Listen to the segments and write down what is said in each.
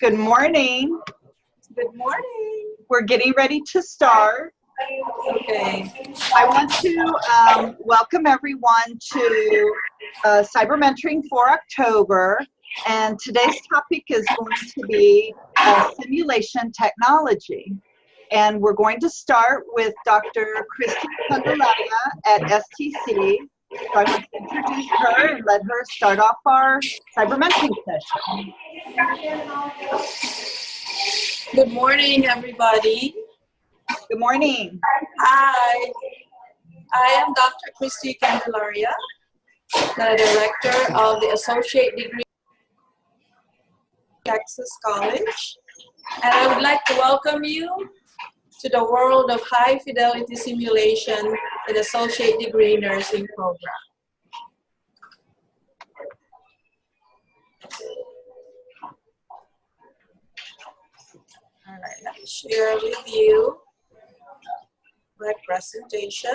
Good morning. Good morning. We're getting ready to start. Okay. I want to welcome everyone to Cyber Mentoring for October. And today's topic is going to be simulation technology. And we're going to start with Dr. Christy Candelaria at STC. So I want to introduce her and let her start off our cyber mentoring session. Good morning, everybody. Good morning. Hi. I am Dr. Christy Candelaria, the Director of the Associate Degree Texas College. And I would like to welcome you to the world of high fidelity simulation in Associate Degree Nursing Program. All right, let me share with you my presentation.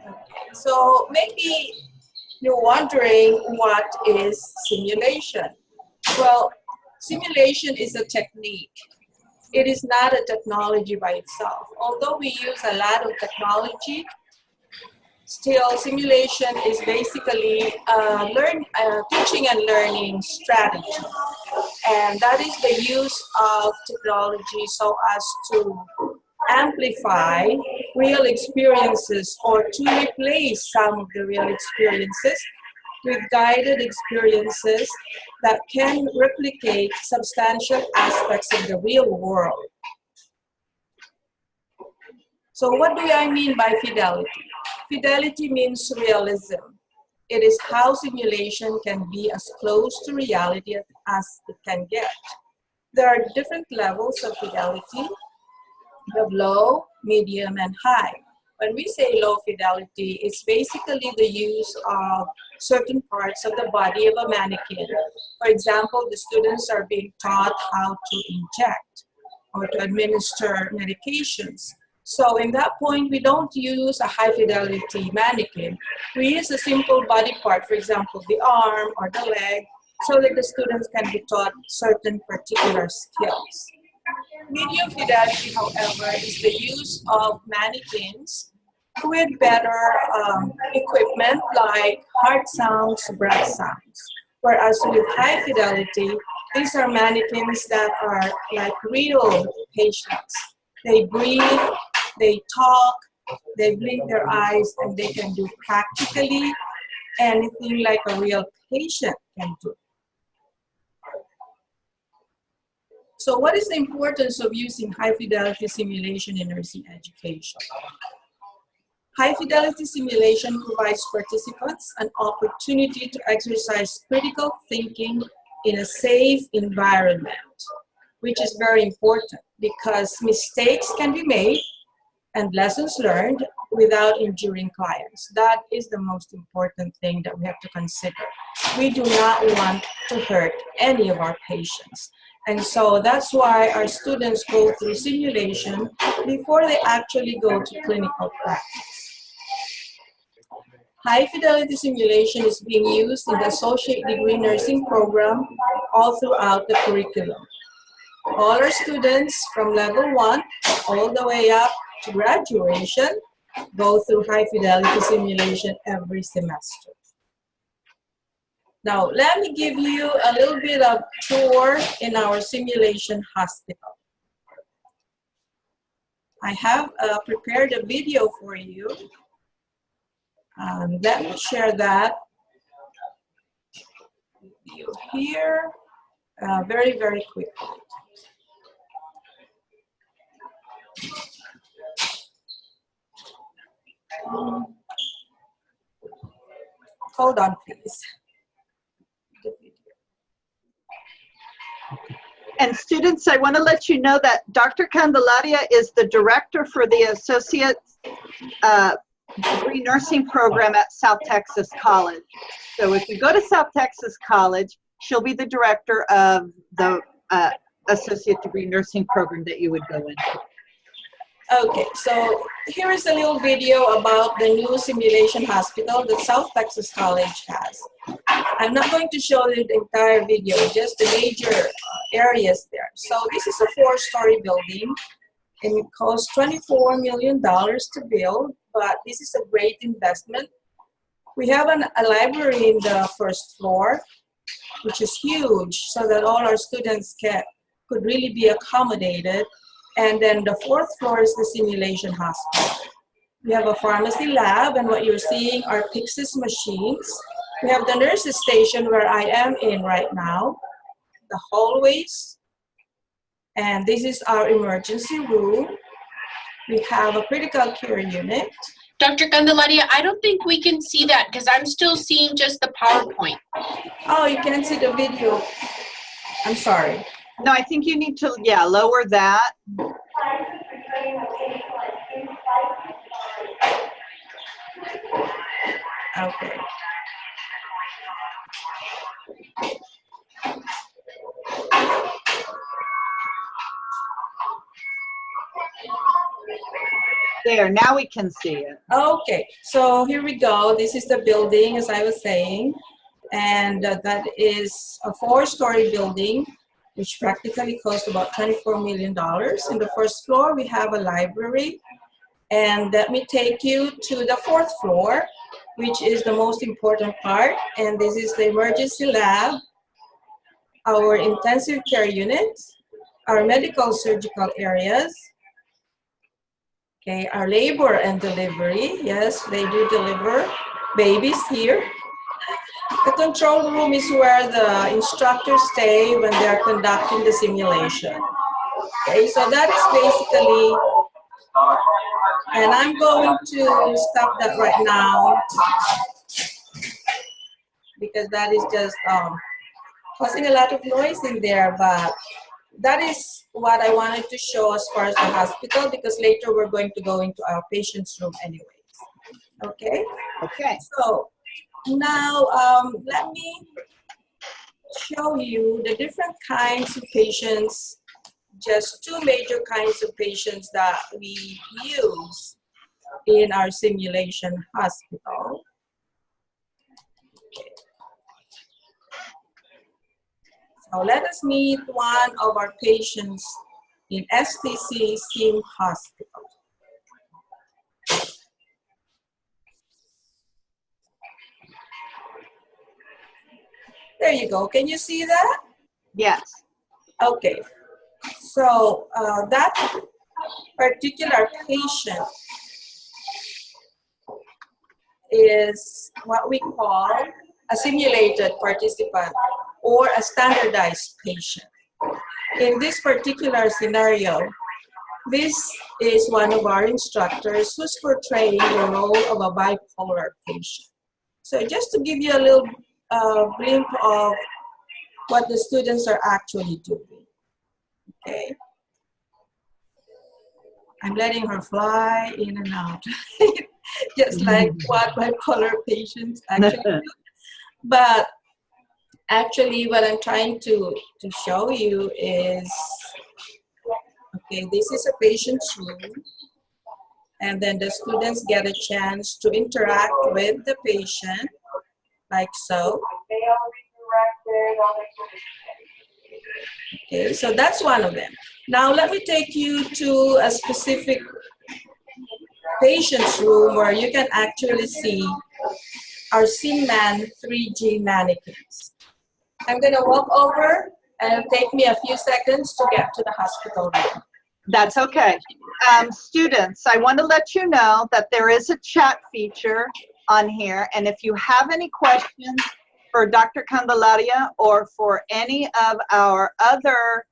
Okay. So maybe you're wondering what is simulation? Well, simulation is a technique. It is not a technology by itself. Although we use a lot of technology, still simulation is basically teaching and learning strategy. And that is the use of technology so as to amplify real experiences or to replace some of the real experiences with guided experiences that can replicate substantial aspects of the real world. So what do I mean by fidelity? Fidelity means realism. It is how simulation can be as close to reality as it can get. There are different levels of fidelity. We have low, medium, and high. When we say low fidelity, it's basically the use of certain parts of the body of a mannequin. For example, the students are being taught how to inject or to administer medications. So in that point, we don't use a high fidelity mannequin. We use a simple body part, for example, the arm or the leg, so that the students can be taught certain particular skills. Medium fidelity, however, is the use of mannequins with better equipment like heart sounds, breath sounds. Whereas with high fidelity, these are mannequins that are like real patients. They breathe, they talk, they blink their eyes, and they can do practically anything like a real patient can do. So what is the importance of using high-fidelity simulation in nursing education? High-fidelity simulation provides participants an opportunity to exercise critical thinking in a safe environment, which is very important because mistakes can be made and lessons learned without injuring clients. That is the most important thing that we have to consider. We do not want to hurt any of our patients. And so that's why our students go through simulation before they actually go to clinical practice. High fidelity simulation is being used in the Associate Degree Nursing Program all throughout the curriculum. All our students from level 1 all the way up to graduation go through high fidelity simulation every semester. Now, let me give you a little bit of tour in our simulation hospital. I have prepared a video for you. Let me share that with you here very, very quickly. Hold on, please. And students, I want to let you know that Dr. Candelaria is the director for the Associate Degree Nursing Program at South Texas College. So if you go to South Texas College, she'll be the director of the Associate Degree Nursing Program that you would go into. Okay, so here is a little video about the new simulation hospital that South Texas College has. I'm not going to show you the entire video, just the major areas there. So this is a 4-story building, and it cost $24 million to build, but this is a great investment. We have a library in the first floor, which is huge, so that all our students could really be accommodated. And then the 4th floor is the simulation hospital. We have a pharmacy lab, and what you're seeing are Pyxis machines. We have the nurses station where I am in right now, the hallways, and this is our emergency room. We have a critical care unit. Dr. Candelaria, I don't think we can see that because I'm still seeing just the PowerPoint. Oh, you can't see the video. I'm sorry. No, I think you need to, yeah, lower that. Okay. There, now we can see it. Okay, so here we go. This is the building, as I was saying, and that is a 4-story building, which practically cost about $24 million. In the first floor, we have a library, and let me take you to the 4th floor, which is the most important part, and this is the emergency lab, our intensive care unit, our medical surgical areas, okay, our labor and delivery. Yes, they do deliver babies here. The control room is where the instructors stay when they're conducting the simulation. Okay, so that is basically, and I'm going to stop that right now because that is just causing a lot of noise in there, but that is what I wanted to show as far as the hospital, because later we're going to go into our patient's room anyways. Okay? Okay. So now let me show you the different kinds of patients, just 2 major kinds of patients that we use in our simulation hospital. Okay. So let us meet one of our patients in STC Sim Hospital. There you go. Can you see that? Yes. Okay. So that particular patient is what we call a simulated participant or a standardized patient. In this particular scenario, this is one of our instructors who's portraying the role of a bipolar patient. So just to give you a little glimpse of what the students are actually doing. Okay. I'm letting her fly in and out, just like what bipolar patients actually do. But actually, what I'm trying to show you is, okay, this is a patient's room, and then the students get a chance to interact with the patient, like so. Okay, so that's one of them. Now let me take you to a specific patient's room where you can actually see our SimMan 3G mannequins. I'm gonna walk over and it'll take me a few seconds to get to the hospital room. That's okay. Students, I want to let you know that there is a chat feature on here, and if you have any questions for Dr. Candelaria or for any of our other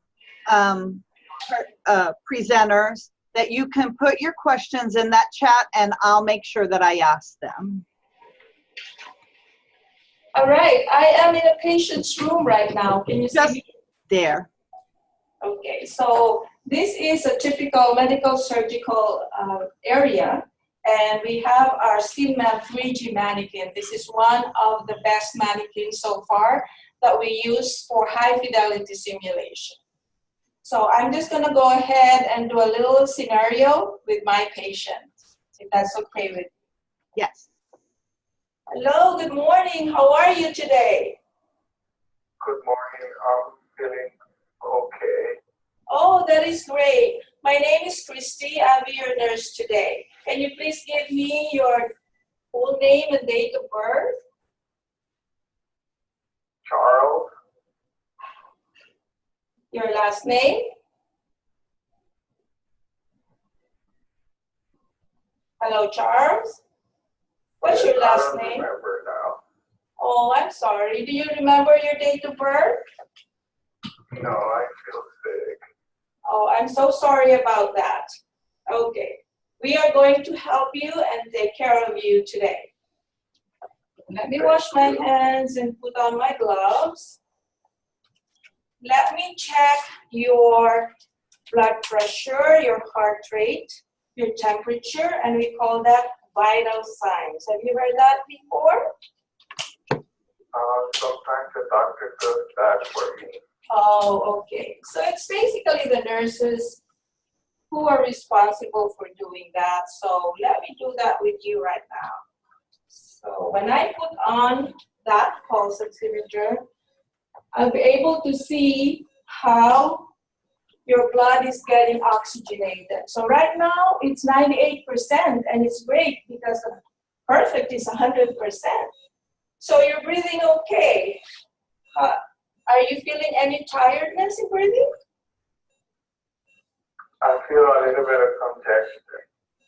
presenters, that you can put your questions in that chat and I'll make sure that I ask them. All right, I am in a patient's room right now. Can you see me? There. Okay, so this is a typical medical surgical area, and we have our SimMan 3G mannequin. This is one of the best mannequins so far that we use for high fidelity simulation. So I'm just going to go ahead and do a little scenario with my patient, if that's okay with you. Yes. Hello, good morning. How are you today? Good morning. I'm feeling okay. Oh, that is great. My name is Christy. I'll be your nurse today. Can you please give me your full name and date of birth? Charles, Your last name? Hello, Charles. What's your last I don't name? remember now. Oh, I'm sorry. Do you remember your date of birth? No, I feel sick. Oh, I'm so sorry about that. Okay. We are going to help you and take care of you today. Let me wash my hands and put on my gloves. Let me check your blood pressure, your heart rate, your temperature, and we call that vital signs. Have you heard that before? Sometimes the doctor does that for me. Oh, okay. So it's basically the nurses who are responsible for doing that. So let me do that with you right now. So when I put on that pulse oximeter, I'll be able to see how your blood is getting oxygenated. So right now it's 98% and it's great because the perfect is 100%. So you're breathing okay. Are you feeling any tiredness in breathing? I feel a little bit of congestion.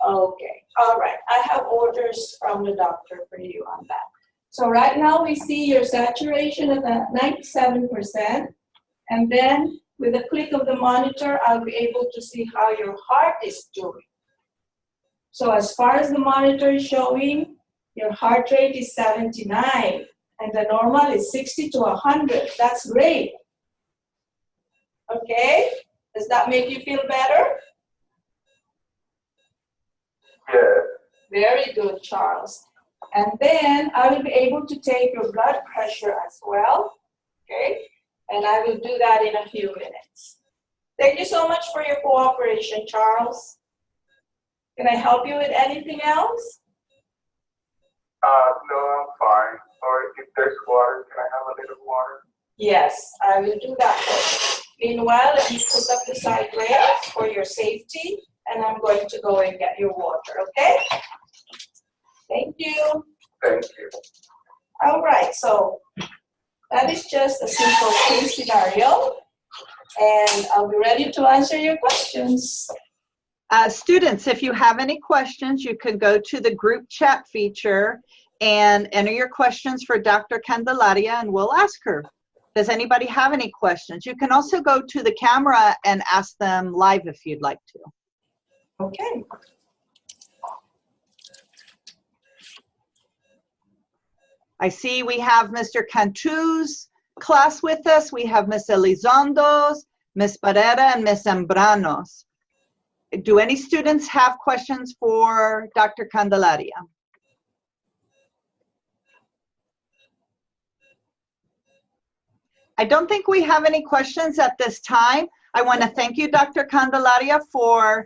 Okay, all right. I have orders from the doctor for you on that. So right now we see your saturation at 97%, and then with a click of the monitor, I'll be able to see how your heart is doing. So as far as the monitor is showing, your heart rate is 79, and the normal is 60 to 100. That's great. Okay, does that make you feel better? Yes. Very good, Charles. And then I will be able to take your blood pressure as well, okay? And I will do that in a few minutes. Thank you so much for your cooperation, Charles. Can I help you with anything else? No, I'm fine. Or if there's water, can I have a little water? Yes, I will do that for you. Meanwhile, let me put up the side rails for your safety, and I'm going to go and get your water, okay? Thank you. Thank you. All right, so that is just a simple case scenario, and I'll be ready to answer your questions. Students, if you have any questions, you can go to the group chat feature and enter your questions for Dr. Candelaria, and we'll ask her. Does anybody have any questions? You can also go to the camera and ask them live if you'd like to. Okay. I see we have Mr. Cantu's class with us. We have Ms. Elizondo's, Ms. Barrera, and Ms. Zambranos. Do any students have questions for Dr. Candelaria? I don't think we have any questions at this time. I want to thank you, Dr. Candelaria, for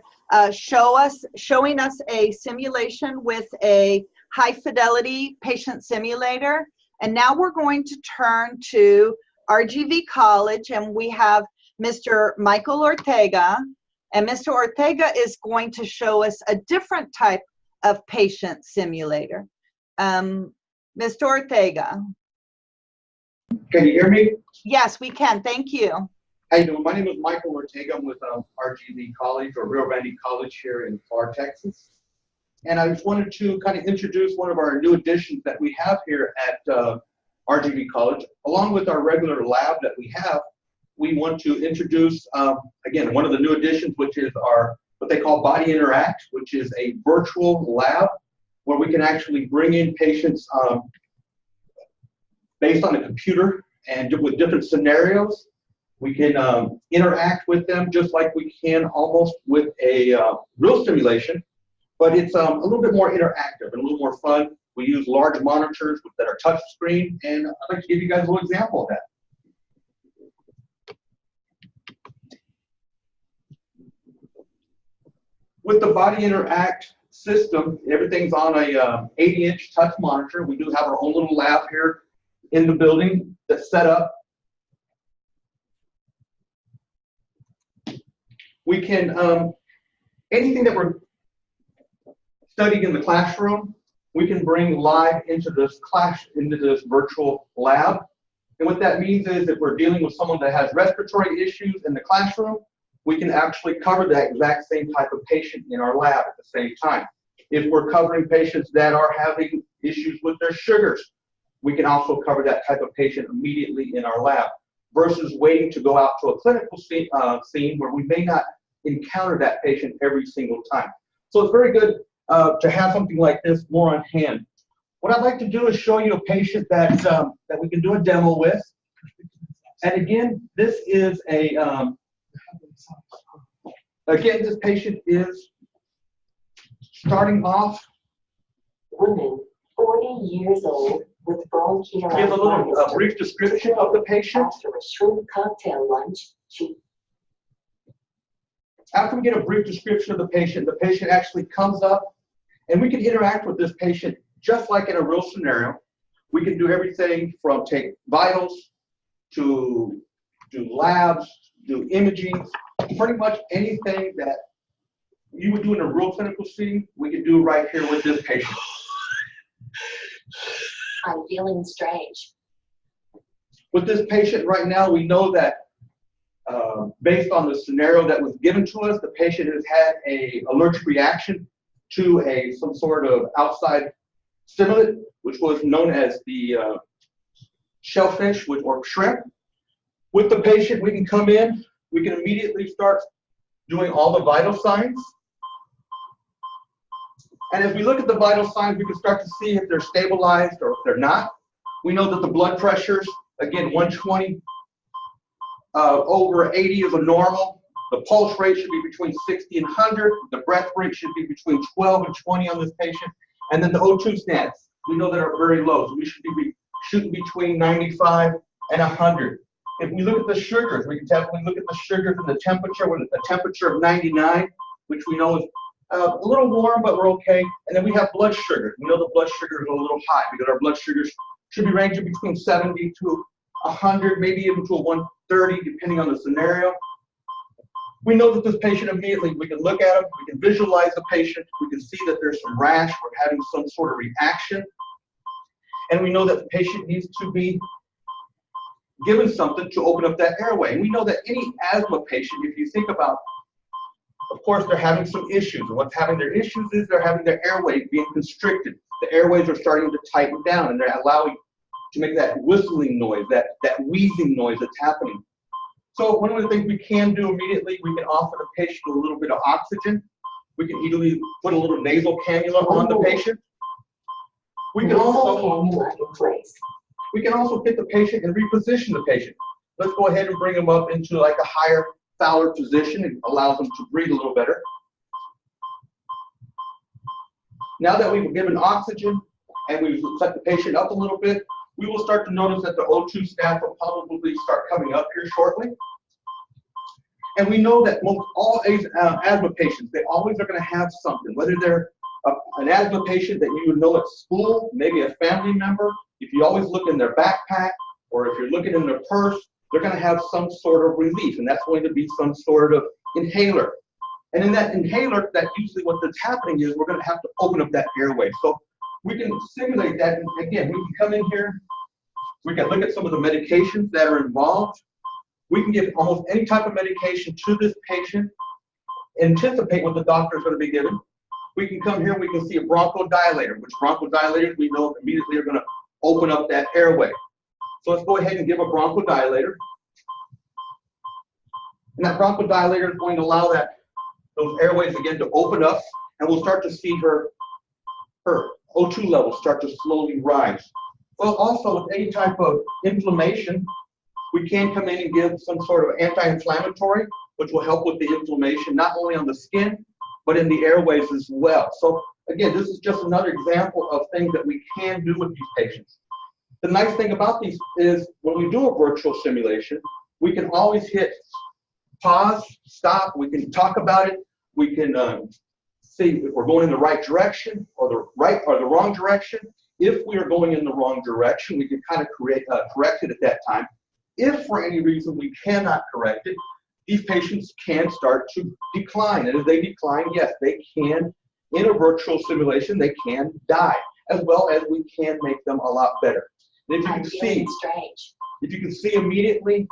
showing us a simulation with a high-fidelity patient simulator. And now we're going to turn to RGV College, and we have Mr. Michael Ortega. And Mr. Ortega is going to show us a different type of patient simulator. Mr. Ortega. Can you hear me? Yes, we can. Thank you. How you doing? My name is Michael Ortega. I'm with RGV College, or Rio Grande College here in Clark, Texas. And I just wanted to kind of introduce one of our new additions that we have here at RGV College. Along with our regular lab that we have, we want to introduce, again, one of the new additions, which is our, what they call Body Interact, which is a virtual lab where we can actually bring in patients based on a computer and with different scenarios. We can interact with them just like we can almost with a real simulation, but it's a little bit more interactive and a little more fun. We use large monitors that are touch screen, and I'd like to give you guys a little example of that. With the Body Interact system, everything's on a 80-inch touch monitor. We do have our own little lab here in the building that's set up. We can, anything that we're studying in the classroom, we can bring live into this virtual lab. And what that means is if we're dealing with someone that has respiratory issues in the classroom, we can actually cover that exact same type of patient in our lab at the same time. If we're covering patients that are having issues with their sugars, we can also cover that type of patient immediately in our lab versus waiting to go out to a clinical scene where we may not encounter that patient every single time. So it's very good to have something like this more on hand. What I'd like to do is show you a patient that we can do a demo with. And again, this is a, again, this patient is starting off. Woman, 40 years old, with bronchial Give a little brief description of the patient. After a shrimp cocktail lunch, After we get a brief description of the patient actually comes up, and we can interact with this patient just like in a real scenario. We can do everything from take vitals to do labs, do imaging, pretty much anything that you would do in a real clinical scene, we can do right here with this patient. I'm feeling strange. With this patient right now, we know that based on the scenario that was given to us, the patient has had an allergic reaction to some sort of outside stimulant, which was known as the shellfish or shrimp. With the patient, we can come in, we can immediately start doing all the vital signs. And as we look at the vital signs, we can start to see if they're stabilized or if they're not. We know that the blood pressures, again, 120 over 80 is a normal. The pulse rate should be between 60 and 100. The breath rate should be between 12 and 20 on this patient. And then the O2 stats, we know that are very low. So we should be shooting between 95 and 100. If we look at the sugars, we can definitely look at the sugars and the temperature with a temperature of 99, which we know is a little warm, but we're okay. And then we have blood sugar. We know the blood sugar is a little high because our blood sugars should be ranging between 70 to 100, maybe even to a 130, depending on the scenario. We know that this patient immediately, we can look at him, we can visualize the patient, we can see that there's some rash, we're having some sort of reaction. And we know that the patient needs to be given something to open up that airway. And we know that any asthma patient, if you think about, of course, they're having some issues. And what's having their issues is they're having their airway being constricted. The airways are starting to tighten down and they're allowing to make that whistling noise, that wheezing noise that's happening. So one of the things we can do immediately, we can offer the patient a little bit of oxygen. We can easily put a little nasal cannula on the patient. We can also get the patient and reposition the patient. Let's go ahead and bring them up into like a higher Fowler position. It allows them to breathe a little better. Now that we've given oxygen and we've set the patient up a little bit, we will start to notice that the O2 stats will probably start coming up here shortly. And we know that most all asthma patients, they always are going to have something, whether they're an asthma patient that you would know at school, maybe a family member. If you always look in their backpack or if you're looking in their purse, they're going to have some sort of relief, and that's going to be some sort of inhaler. And in that inhaler, that usually what's happening is we're going to have to open up that airway. So we can simulate that. And again, we can come in here, we can look at some of the medications that are involved. We can give almost any type of medication to this patient, anticipate what the doctor is going to be given. We can come here, we can see a bronchodilator, which bronchodilators we know immediately are going to open up that airway. So let's go ahead and give a bronchodilator. And that bronchodilator is going to allow those airways again to open up, and we'll start to see her O2 levels start to slowly rise. Well, also with any type of inflammation, we can come in and give some sort of anti-inflammatory, which will help with the inflammation, not only on the skin, but in the airways as well. So again, this is just another example of things that we can do with these patients. The nice thing about these is when we do a virtual simulation, we can always hit pause, stop, we can talk about it, we can see if we're going in the right direction or the right or the wrong direction. If we are going in the wrong direction, we can kind of correct it at that time. If for any reason we cannot correct it, these patients can start to decline. And as they decline, yes, they can, in a virtual simulation, they can die, as well as we can make them a lot better. And if you can see immediately,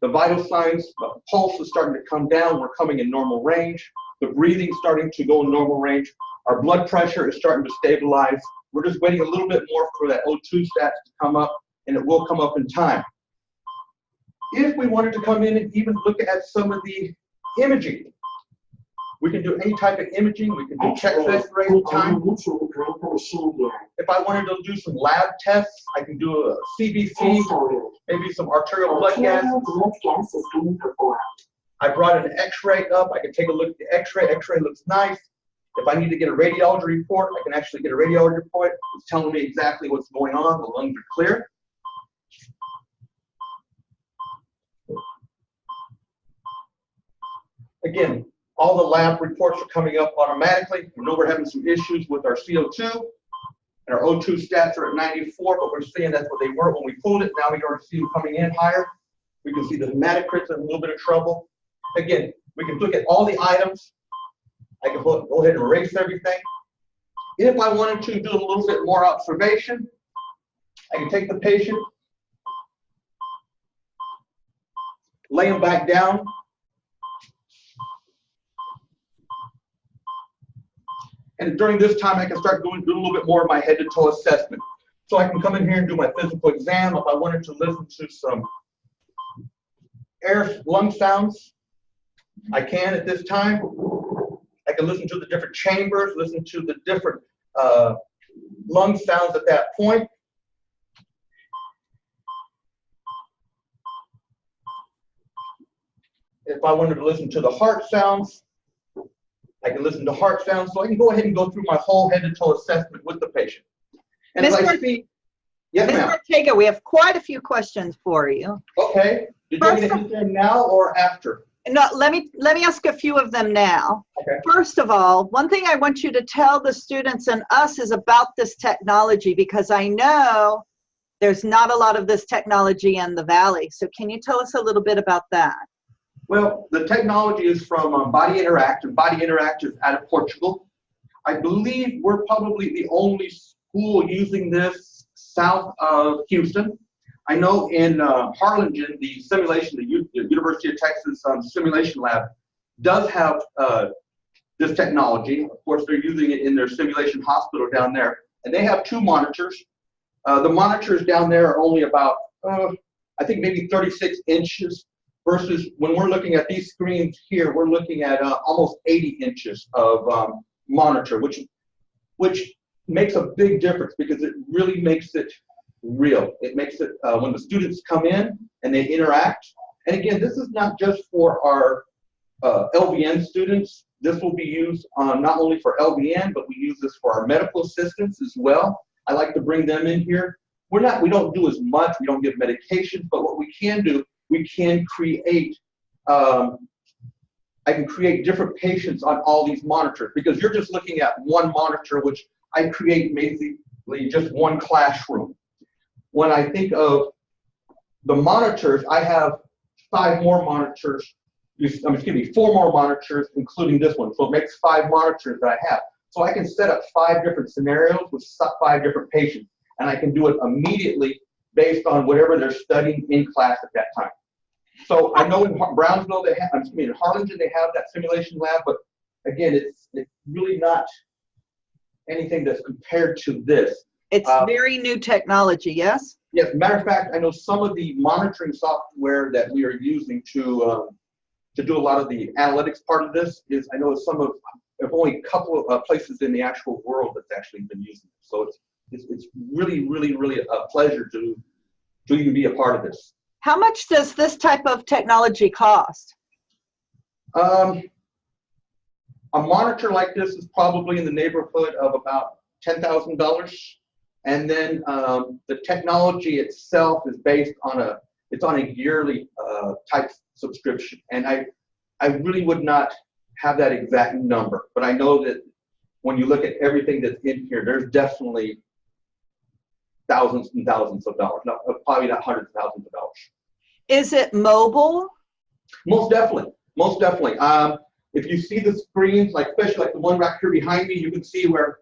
the vital signs, the pulse is starting to come down, we're coming in normal range, the breathing starting to go in normal range, our blood pressure is starting to stabilize. We're just waiting a little bit more for that O2 stats to come up, and it will come up in time. If we wanted to come in and even look at some of the imaging, we can do any type of imaging. We can do chest X-ray time. If I wanted to do some lab tests, I can do a CBC, maybe some arterial blood gas. I brought an X-ray up. I can take a look at the X-ray. X-ray looks nice. If I need to get a radiology report, I can actually get a radiology report. It's telling me exactly what's going on. The lungs are clear. Again, all the lab reports are coming up automatically. We know we're having some issues with our CO2, and our O2 stats are at 94, but we're seeing that's what they were when we pulled it. Now we already see them coming in higher. We can see the hematocrits in a little bit of trouble. Again, we can look at all the items. I can go ahead and erase everything. If I wanted to do a little bit more observation, I can take the patient, lay him back down, and during this time, I can start doing a little bit more of my head to toe assessment. So I can come in here and do my physical exam. If I wanted to listen to some lung sounds, I can at this time. I can listen to the different chambers, listen to the different lung sounds at that point. If I wanted to listen to the heart sounds, I can listen to heart sounds, so I can go ahead and go through my whole head to toe assessment with the patient. And if I see, yes, ma'am. Mr. Ortega, we have quite a few questions for you. Okay. Did you want me to hit them now or after? No, let me ask a few of them now. Okay. First of all, one thing I want you to tell the students and us is about this technology, because I know there's not a lot of this technology in the Valley. So can you tell us a little bit about that? Well, the technology is from Body Interact, and Body Interact is out of Portugal. I believe we're probably the only school using this south of Houston. I know in Harlingen, the simulation, the University of Texas Simulation Lab does have this technology. Of course, they're using it in their simulation hospital down there, and they have 2 monitors. The monitors down there are only about, I think maybe 36 inches. Versus when we're looking at these screens here, we're looking at almost 80 inches of monitor, which makes a big difference because it really makes it real. It makes it when the students come in and they interact. And again, this is not just for our LVN students. This will be used not only for LVN, but we use this for our medical assistants as well. I like to bring them in here. We don't do as much. We don't give medications, but what we can do, we can create, I can create different patients on all these monitors, because you're just looking at one monitor, which I create basically just one classroom. When I think of the monitors, I have 5 more monitors, excuse me, 4 more monitors, including this one. So it makes 5 monitors that I have. So I can set up 5 different scenarios with 5 different patients, and I can do it immediately based on whatever they're studying in class at that time. So I know in Brownsville they have, in Harlingen they have that simulation lab, but again, it's really not anything that's compared to this. It's very new technology, yes? Yes, matter of fact, I know some of the monitoring software that we are using to do a lot of the analytics part of this is, I know some of, only a couple of places in the actual world that's actually been using it. So it's really, really, really a pleasure to even be a part of this. How much does this type of technology cost? A monitor like this is probably in the neighborhood of about $10,000, and then the technology itself is based on a yearly type subscription, and I really would not have that exact number, but I know that when you look at everything that's in here, there's definitely thousands and thousands of dollars. No, probably not hundreds of thousands of dollars. Is it mobile? Most definitely. Most definitely. If you see the screens, like especially like the one right here behind me, you can see where,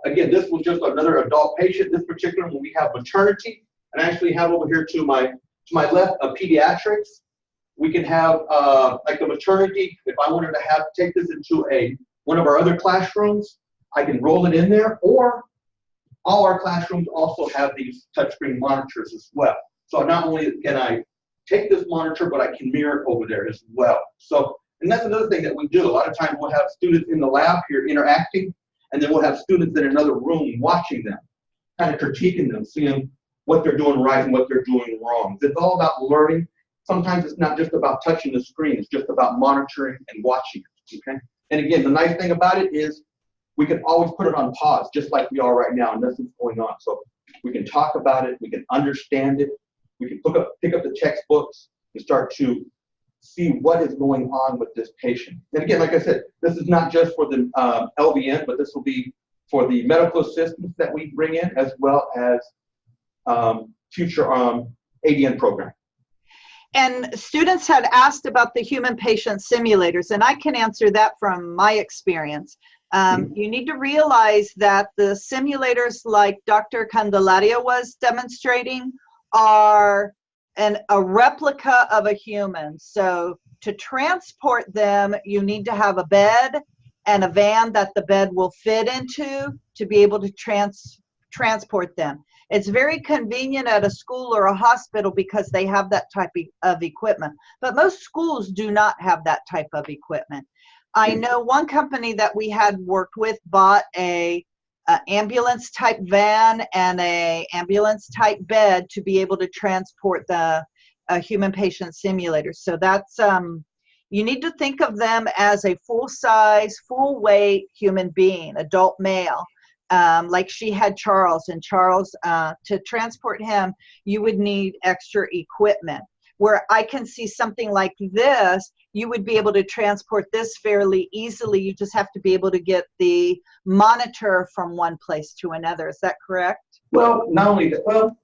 again, this was just another adult patient. This particular one, we have maternity, and I actually have over here to my left pediatrics. We can have like the maternity. If I wanted to take this into one of our other classrooms, I can roll it in there, or all our classrooms also have these touchscreen monitors as well. So not only can I take this monitor, but I can mirror it over there as well. So, and that's another thing that we do. A lot of times we'll have students in the lab here interacting, and then we'll have students in another room watching them, kind of critiquing them, seeing what they're doing right and what they're doing wrong. It's all about learning. Sometimes it's not just about touching the screen, it's just about monitoring and watching it, okay? And again, the nice thing about it is we can always put it on pause, just like we are right now, and nothing's going on. So we can talk about it, we can understand it, we can pick up the textbooks and start to see what is going on with this patient. And again, like I said, this is not just for the LVN, but this will be for the medical assistants that we bring in, as well as future ADN program. And students had asked about the human patient simulators, and I can answer that from my experience. You need to realize that the simulators like Dr. Candelaria was demonstrating are a replica of a human. So to transport them, you need to have a bed and a van that the bed will fit into to be able to transport them. It's very convenient at a school or a hospital because they have that type of equipment. But most schools do not have that type of equipment. I know one company that we had worked with bought a ambulance type van and a ambulance type bed to be able to transport the human patient simulator. So that's you need to think of them as a full-size, full-weight human being, adult male. Like she had Charles, and Charles, to transport him, you would need extra equipment. Where I can see something like this, you would be able to transport this fairly easily. You just have to be able to get the monitor from one place to another. Is that correct? Well, not only that, well,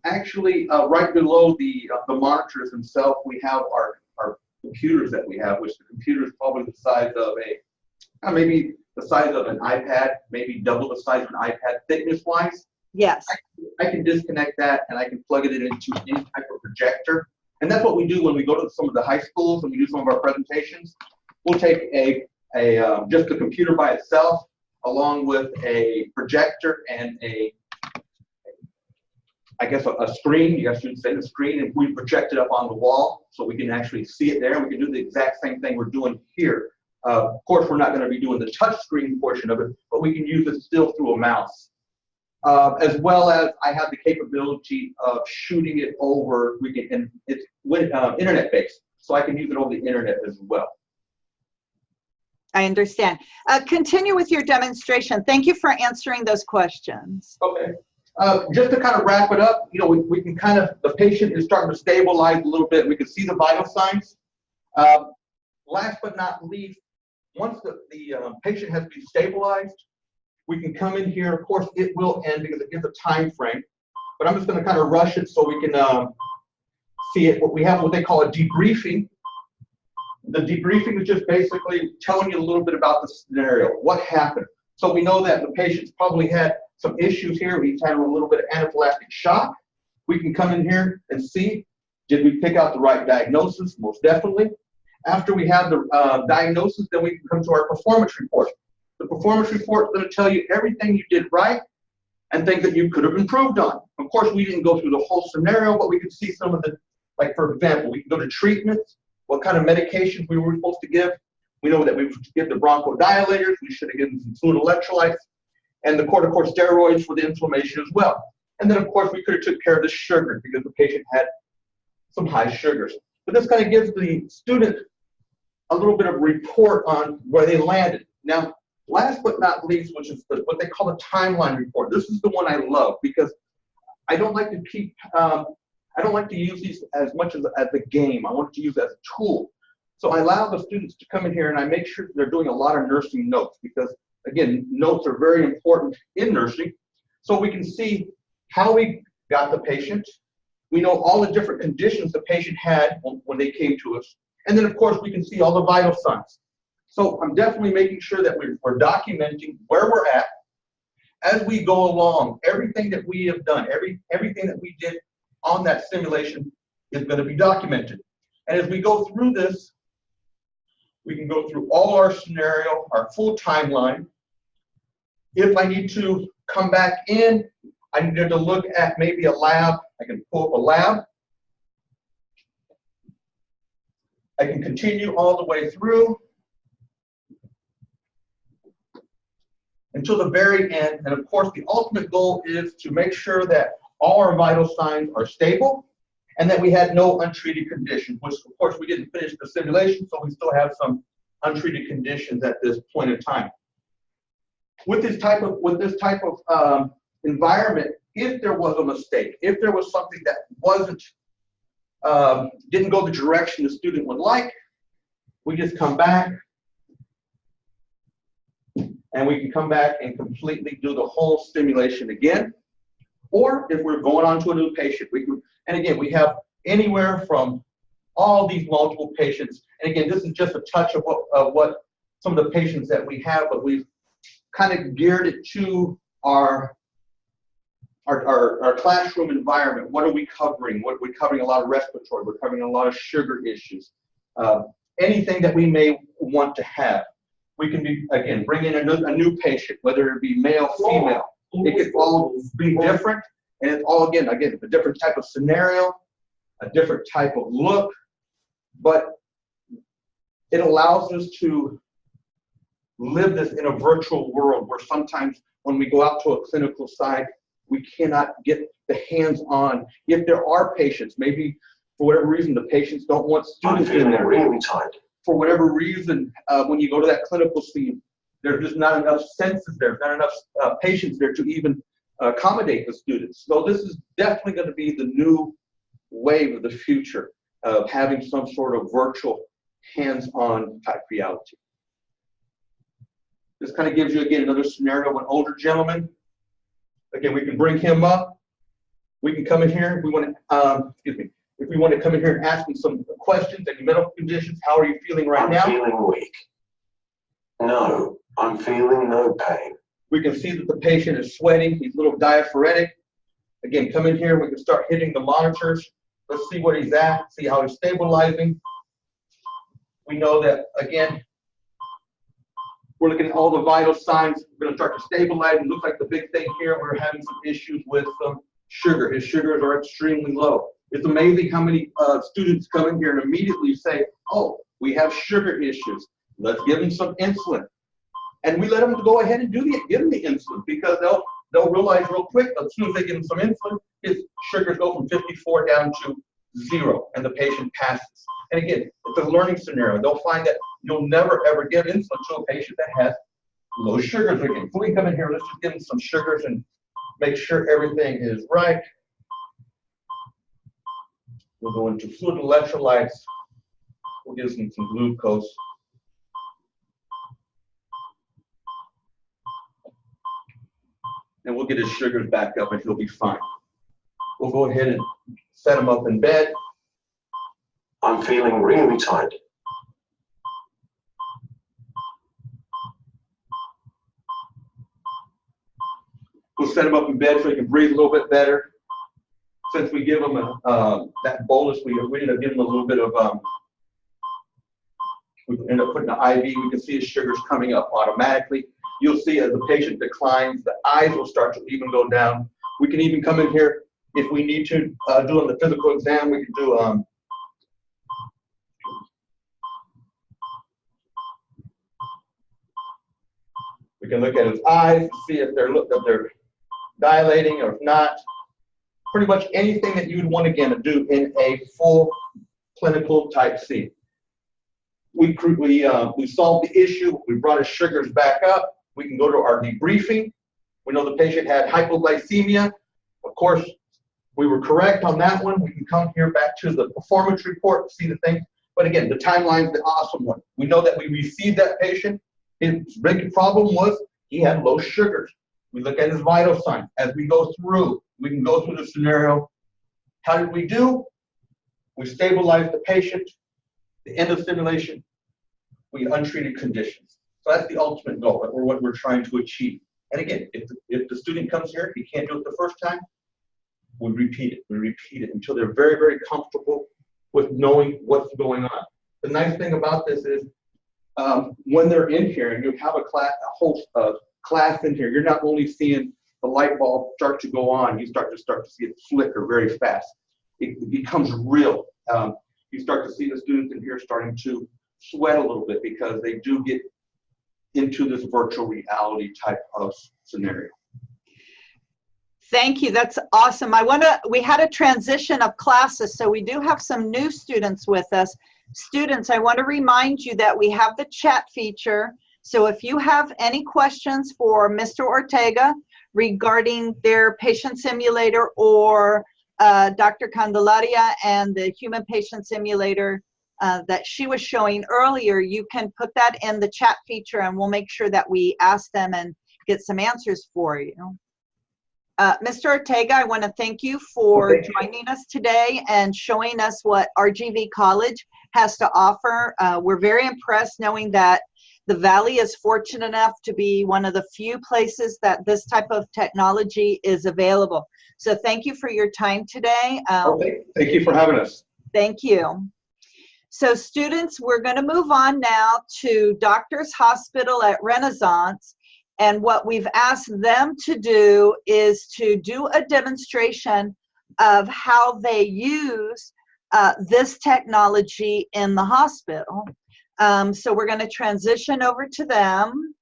actually, right below the monitors themselves, we have our computers that we have, which the computer is probably the size of maybe the size of an iPad, maybe double the size of an iPad thickness-wise. Yes. I can disconnect that, and I can plug it into any type of projector. And that's what we do when we go to some of the high schools and we do some of our presentations. We'll take just the computer by itself, along with a projector and a screen. You guys should say the screen, and we project it up on the wall so we can actually see it there. And we can do the exact same thing we're doing here. Of course, we're not going to be doing the touch screen portion of it, but we can use it still through a mouse. As well as I have the capability of shooting it over, and it's internet-based, so I can use it over the internet as well. I understand. Continue with your demonstration. Thank you for answering those questions. Okay. Just to kind of wrap it up, you know, we can kind of, the patient is starting to stabilize a little bit. We can see the vital signs. Last but not least, once the patient has been stabilized, we can come in here. Of course, it will end because it gives a time frame, but I'm just going to kind of rush it so we can see it. We have what they call a debriefing. The debriefing is just basically telling you a little bit about the scenario, what happened. So we know that the patient's probably had some issues here. He's had a little bit of anaphylactic shock. We can come in here and see, did we pick out the right diagnosis? Most definitely. After we have the diagnosis, then we can come to our performance report. The performance report is going to tell you everything you did right and things that you could have improved on. Of course, we didn't go through the whole scenario, but we could see some of the, like for example, we can go to treatments, what kind of medications we were supposed to give. We know that we should give the bronchodilators, we should have given some fluid electrolytes, and the corticosteroids for the inflammation as well. And then of course we could have took care of the sugar because the patient had some high sugars. But this kind of gives the student a little bit of report on where they landed. Now, last but not least, which is what they call the timeline report. This is the one I love because I don't like to keep, I don't like to use these as much as a game. I want to use it as a tool. So I allow the students to come in here and I make sure they're doing a lot of nursing notes because again, notes are very important in nursing. So we can see how we got the patient. We know all the different conditions the patient had when they came to us. And then, of course, we can see all the vital signs. So I'm definitely making sure that we're documenting where we're at as we go along. Everything that we have done, everything that we did on that simulation is going to be documented. And as we go through this, we can go through all our scenario, our full timeline. If I need to come back in, I need to look at maybe a lab. I can pull up a lab. I can continue all the way through until the very end. And of course, the ultimate goal is to make sure that all our vital signs are stable and that we had no untreated conditions, which of course we didn't finish the simulation, so we still have some untreated conditions at this point in time. With this type of environment, if there was a mistake, if there was something that didn't go the direction the student would like, we just come back and we can come back and completely do the whole simulation again. Or if we're going on to a new patient, we can, and again, we have anywhere from all these multiple patients. And again, this is just a touch of what some of the patients that we have, but we've kind of geared it to our classroom environment. What are we covering? We're covering a lot of respiratory. We're covering a lot of sugar issues. Anything that we may want to have. We can be, again, bring in a new patient, whether it be male, female. It could all be different. And it's all, again, a different type of scenario, a different type of look. But it allows us to live this in a virtual world where sometimes when we go out to a clinical site, we cannot get the hands-on. If there are patients, maybe for whatever reason, the patients don't want students in there. Really tight. For whatever reason, when you go to that clinical scene, there's just not enough census there, not enough patients there to even accommodate the students. So this is definitely going to be the new wave of the future of having some sort of virtual hands-on type reality. This kind of gives you, again, another scenario of an older gentleman. Again, we can bring him up. We can come in here if we want to, if we want to come in here and ask him some questions, any medical conditions, how are you feeling right now? I'm feeling weak. No, I'm feeling no pain. We can see that the patient is sweating. He's a little diaphoretic. Again, come in here. We can start hitting the monitors. Let's see where he's at, see how he's stabilizing. We know that, again, we're looking at all the vital signs. We're going to start to stabilize. It looks like the big thing here, we're having some issues with some sugar. His sugars are extremely low. It's amazing how many students come in here and immediately say, oh, we have sugar issues. Let's give him some insulin. And we let them go ahead and give him the insulin because they'll realize real quick, as soon as they give him some insulin, his sugars go from 54 down to 0, and the patient passes. And again, it's a learning scenario. They'll find that you'll never ever give insulin to a patient that has low sugars again. So we can come in here, let's just give him some sugars and make sure everything is right. We'll go into fluid electrolytes. We'll give him some glucose. And we'll get his sugars back up and he'll be fine. We'll go ahead and set him up in bed. I'm feeling really tired. We'll set him up in bed so he can breathe a little bit better. Since we give him that bolus, we end up giving him a little bit of, we end up putting an IV. We can see his sugars coming up automatically. You'll see as the patient declines, the eyes will start to even go down. We can even come in here if we need to do on the physical exam. We can do we can look at his eyes to see if they're dilating or if not. Pretty much anything that you would want, again, to do in a full clinical type scene. We solved the issue. We brought his sugars back up. We can go to our debriefing. We know the patient had hypoglycemia. Of course, we were correct on that one. We can come here back to the performance report, see the things. But again, the timeline's the awesome one. We know that we received that patient. His big problem was he had low sugars. We look at his vital signs. As we go through, we can go through the scenario. How did we do? We stabilized the patient. The end of simulation, we untreated conditions. So that's the ultimate goal, or what we're trying to achieve. And again, if the student comes here, he can't do it the first time, we repeat it. We repeat it until they're very, very comfortable with knowing what's going on. The nice thing about this is when they're in here and you have a whole class in here, you're not only seeing the light bulb start to go on, you start to see it flicker very fast. It becomes real. You start to see the students in here starting to sweat a little bit because they do get into this virtual reality type of scenario. Thank you. That's awesome. We had a transition of classes, so we do have some new students with us. Students, I want to remind you that we have the chat feature. So if you have any questions for Mr. Ortega regarding their patient simulator or Dr. Candelaria and the human patient simulator that she was showing earlier, you can put that in the chat feature and we'll make sure that we ask them and get some answers for you. Mr. Ortega, I want to thank you for joining us today and showing us what RGV College has to offer. We're very impressed knowing that the Valley is fortunate enough to be one of the few places that this type of technology is available. So thank you for your time today. Okay. Thank you for having us. Thank you. So students, we're going to move on now to Doctors Hospital at Renaissance. And what we've asked them to do is to do a demonstration of how they use this technology in the hospital. So we're going to transition over to them.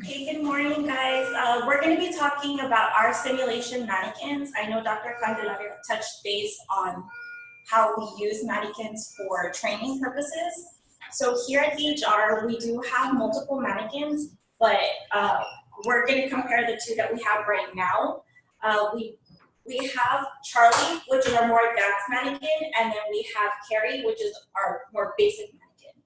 Okay, good morning, guys. We're going to be talking about our simulation mannequins. I know Dr. Candelaria touched base on how we use mannequins for training purposes. So here at DHR, we do have multiple mannequins, but we're going to compare the two that we have right now. We have Charlie, which is our more advanced mannequin, and then we have Carrie, which is our more basic mannequin.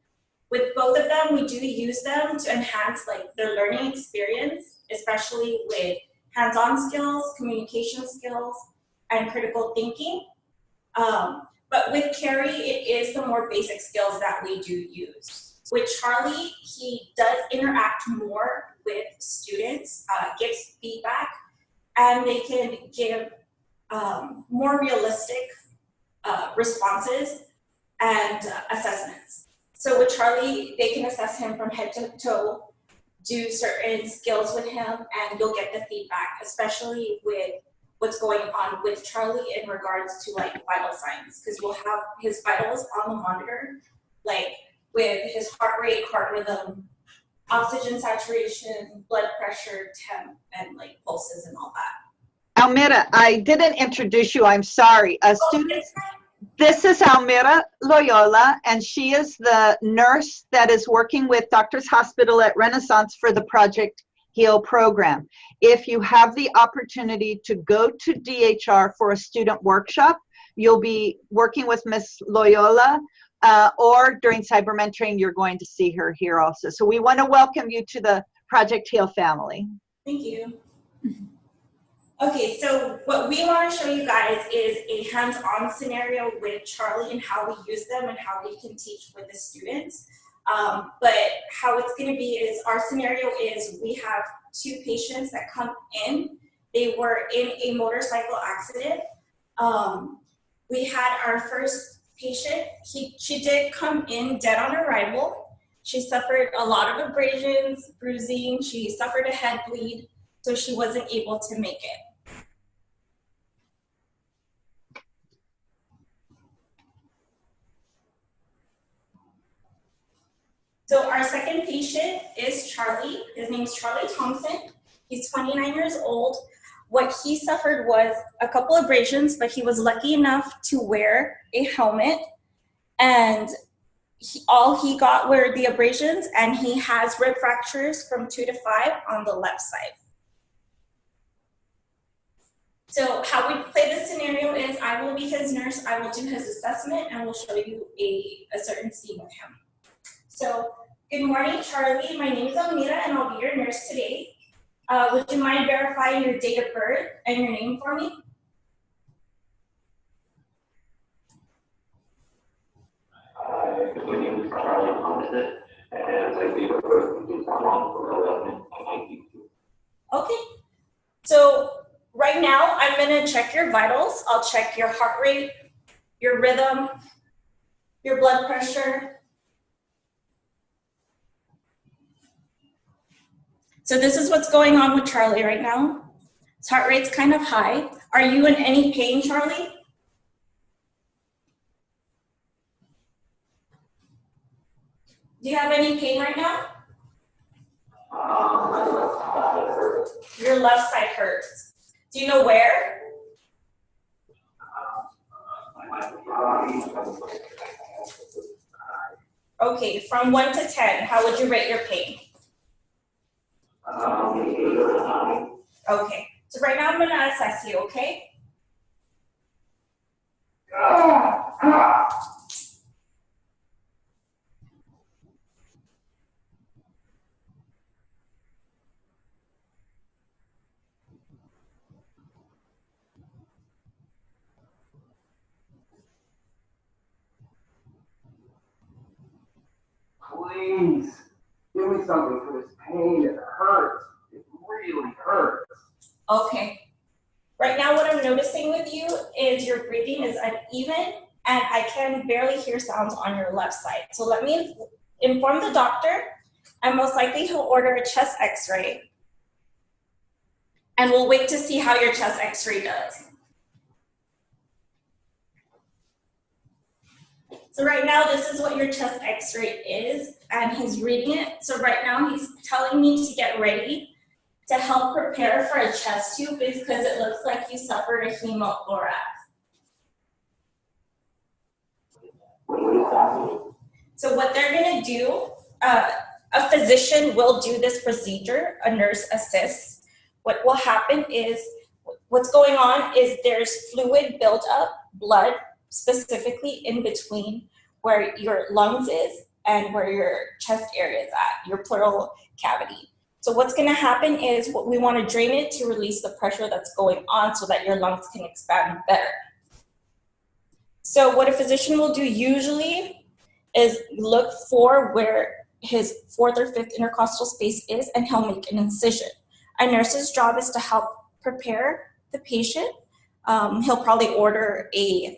With both of them, we do use them to enhance their learning experience, especially with hands-on skills, communication skills, and critical thinking. But with Carrie, it is the more basic skills that we do use. With Charlie, he does interact more with students, gives feedback, and they can give more realistic responses and assessments. So with Charlie, they can assess him from head to toe, do certain skills with him, and you'll get the feedback, especially with what's going on with Charlie in regards to vital signs, because we'll have his vitals on the monitor, with his heart rate, heart rhythm, oxygen saturation, blood pressure, temp, and pulses and all that. Almira, I didn't introduce you. I'm sorry. Students, this is Almira Loyola, and she is the nurse that is working with Doctors Hospital at Renaissance for the Project HEAL program. If you have the opportunity to go to DHR for a student workshop, you'll be working with Ms. Loyola, or during cyber mentoring, you're going to see her here also. So we want to welcome you to the Project HEAL family. Thank you. Okay, so what we want to show you guys is a hands-on scenario with Charlie and how we use them and how we can teach with the students. But how it's going to be is our scenario is we have two patients that come in. They were in a motorcycle accident. We had our first patient. She did come in dead on arrival. She suffered a lot of abrasions, bruising. She suffered a head bleed, so she wasn't able to make it. So our second patient is Charlie. His name is Charlie Thompson. He's 29 years old. What he suffered was a couple of abrasions, but he was lucky enough to wear a helmet, and all he got were the abrasions, and he has rib fractures from 2 to 5 on the left side. So how we play this scenario is I will be his nurse, I will do his assessment, and we'll show you a certain scene with him. So Good morning, Charlie. My name is Almira, and I'll be your nurse today. Would you mind verifying your date of birth and your name for me? My name is Charlie, and my date of birth is 1/11/1992. Okay. So right now, I'm going to check your vitals. I'll check your heart rate, your rhythm, your blood pressure. So this is what's going on with Charlie right now. His heart rate's kind of high. Are you in any pain, Charlie? Do you have any pain right now? Your left side hurts. Do you know where? Okay, from 1 to 10, how would you rate your pain? Okay, so right now I'm gonna assess you, okay? Please, give me something for this pain. It hurts. It really hurts. Okay. Right now what I'm noticing with you is your breathing is uneven and I can barely hear sounds on your left side. So let me inform the doctor, and most likely he'll order a chest x-ray. And we'll wait to see how your chest x-ray does. So right now, this is what your chest x-ray is, and he's reading it. So right now, he's telling me to get ready to help prepare for a chest tube because it looks like you suffered a hemothorax. So what they're gonna do, a physician will do this procedure, a nurse assists. What will happen is, what's going on is there's fluid buildup, blood, specifically in between where your lungs is and where your chest area is at, your pleural cavity. So what's gonna happen is we wanna drain it to release the pressure that's going on so that your lungs can expand better. So what a physician will do usually is look for where his 4th or 5th intercostal space is, and he'll make an incision. A nurse's job is to help prepare the patient. He'll probably order a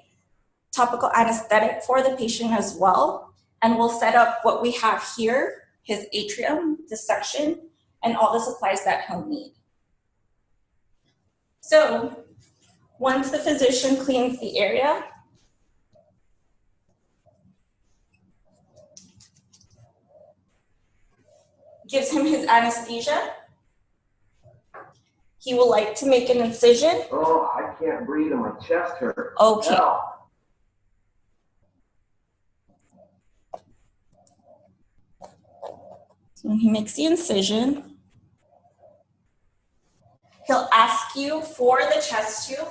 topical anesthetic for the patient as well. And we'll set up what we have here, his atrium, the section, and all the supplies that he'll need. So once the physician cleans the area, gives him his anesthesia, he will like to make an incision. Oh, I can't breathe and my chest hurts. Okay. Help. So when he makes the incision, he'll ask you for the chest tube,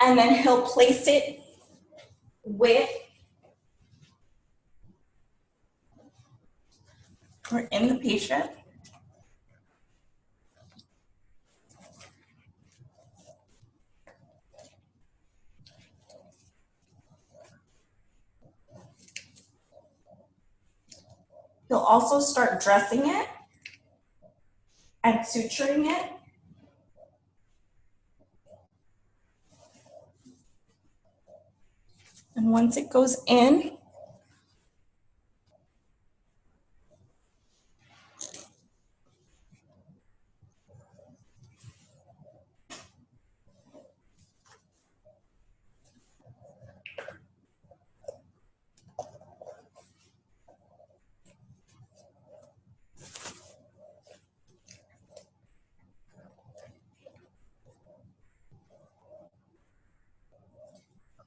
and then he'll place it with or in the patient. He'll also start dressing it and suturing it. And once it goes in,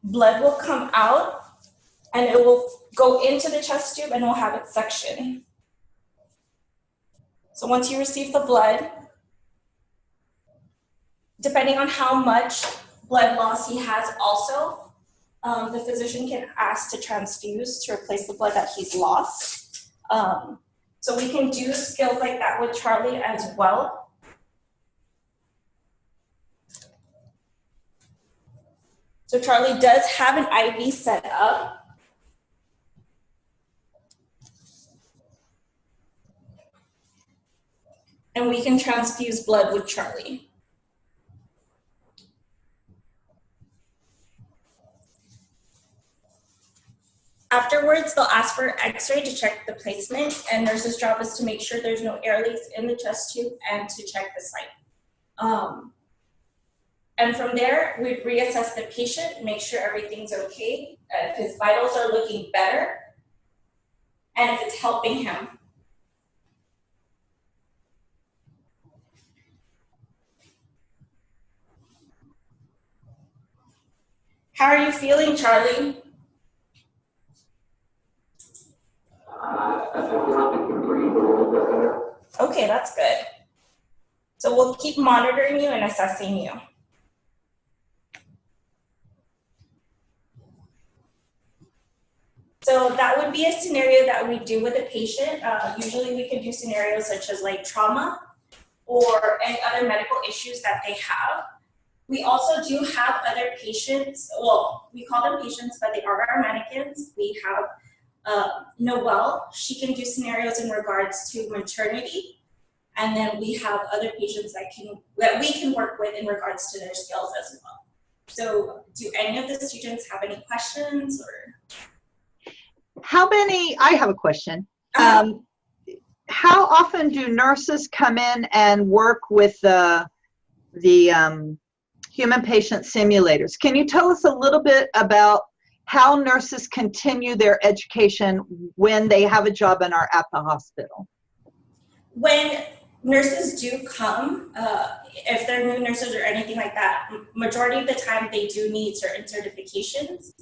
blood will come out and it will go into the chest tube and we'll have it sectioned. So once you receive the blood, depending on how much blood loss he has also, the physician can ask to transfuse to replace the blood that he's lost. So we can do skills like that with Charlie as well. So Charlie does have an IV set up. And we can transfuse blood with Charlie. Afterwards, they'll ask for X-ray to check the placement, and nurse's job is to make sure there's no air leaks in the chest tube and to check the site. And from there, we reassess the patient, make sure everything's okay, if his vitals are looking better, and if it's helping him. How are you feeling, Charlie? I feel like I can breathe a little bit better. Okay, that's good. So we'll keep monitoring you and assessing you. So that would be a scenario that we do with a patient. Usually we can do scenarios such as like trauma or any other medical issues that they have. We also do have other patients, well, we call them patients, but they are our mannequins. We have Noelle, she can do scenarios in regards to maternity. And then we have other patients that we can work with in regards to their skills as well. So do any of the students have any questions or? I have a question. How often do nurses come in and work with the human patient simulators? Can you tell us a little bit about how nurses continue their education when they have a job and are at the hospital? When nurses do come, if they're new nurses or anything like that, majority of the time they do need certain certifications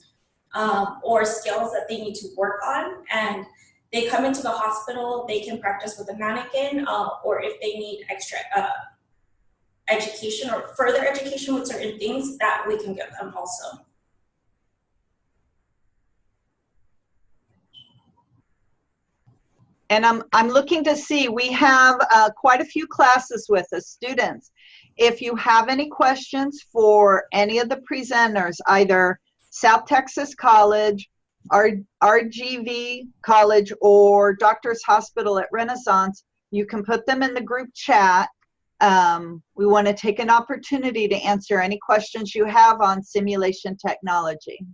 or skills that they need to work on, and they come into the hospital, they can practice with a mannequin, or if they need extra education or further education with certain things, that we can give them also. And I'm looking to see, we have quite a few classes with us, students. If you have any questions for any of the presenters, either South Texas College, RGV College, or Doctors Hospital at Renaissance, you can put them in the group chat. We want to take an opportunity to answer any questions you have on simulation technology.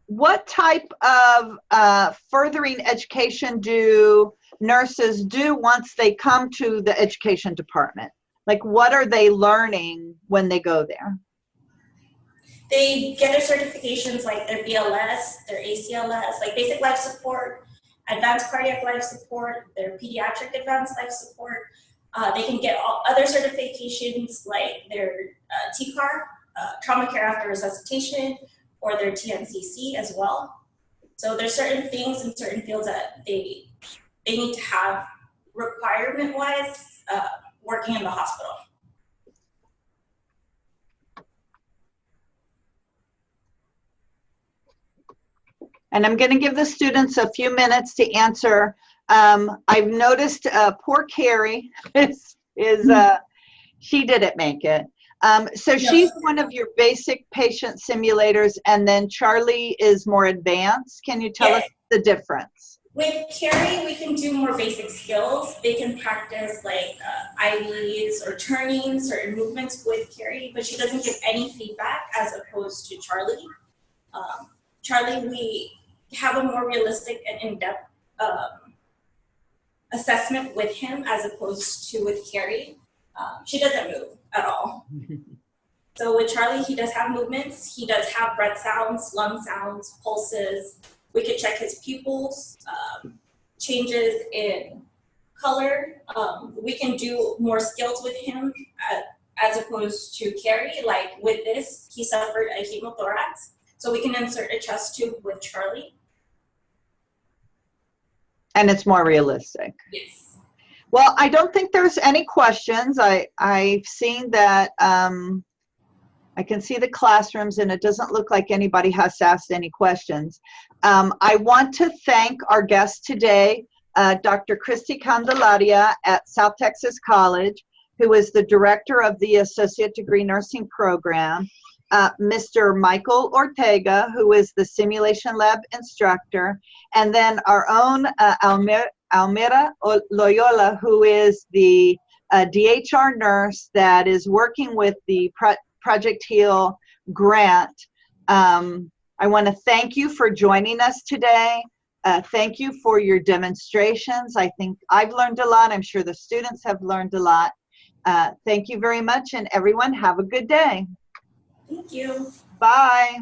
What type of furthering education do nurses do once they come to the education department? Like, what are they learning when they go there? They get their certifications like their BLS, their ACLS, like basic life support, advanced cardiac life support, their pediatric advanced life support. They can get all other certifications like their TCAR, trauma care after resuscitation, or their TNCC as well. So there's certain things in certain fields that they need to have requirement-wise working in the hospital. And I'm going to give the students a few minutes to answer. I've noticed poor Carrie she didn't make it. So Yes. She's one of your basic patient simulators, and then Charlie is more advanced. Can you tell us the difference? With Carrie, we can do more basic skills. They can practice like IVs or turning, certain movements with Carrie, but she doesn't give any feedback as opposed to Charlie. Charlie, we have a more realistic and in-depth assessment with him as opposed to with Carrie. She doesn't move at all. So with Charlie, he does have movements. He does have breath sounds, lung sounds, pulses. We could check his pupils, changes in color. We can do more skills with him as opposed to Carrie. Like with this, he suffered a hemothorax. So we can insert a chest tube with Charlie. And it's more realistic. Yes. Well, I don't think there's any questions. I've seen that, I can see the classrooms and it doesn't look like anybody has asked any questions. I want to thank our guest today, Dr. Christy Candelaria at South Texas College, who is the director of the Associate Degree Nursing Program, Mr. Michael Ortega, who is the Simulation Lab instructor, and then our own Almira Loyola, who is the DHR nurse that is working with the Project HEAL grant. I want to thank you for joining us today. Thank you for your demonstrations. I think I've learned a lot. I'm sure the students have learned a lot. Thank you very much, and everyone have a good day. Thank you. Bye.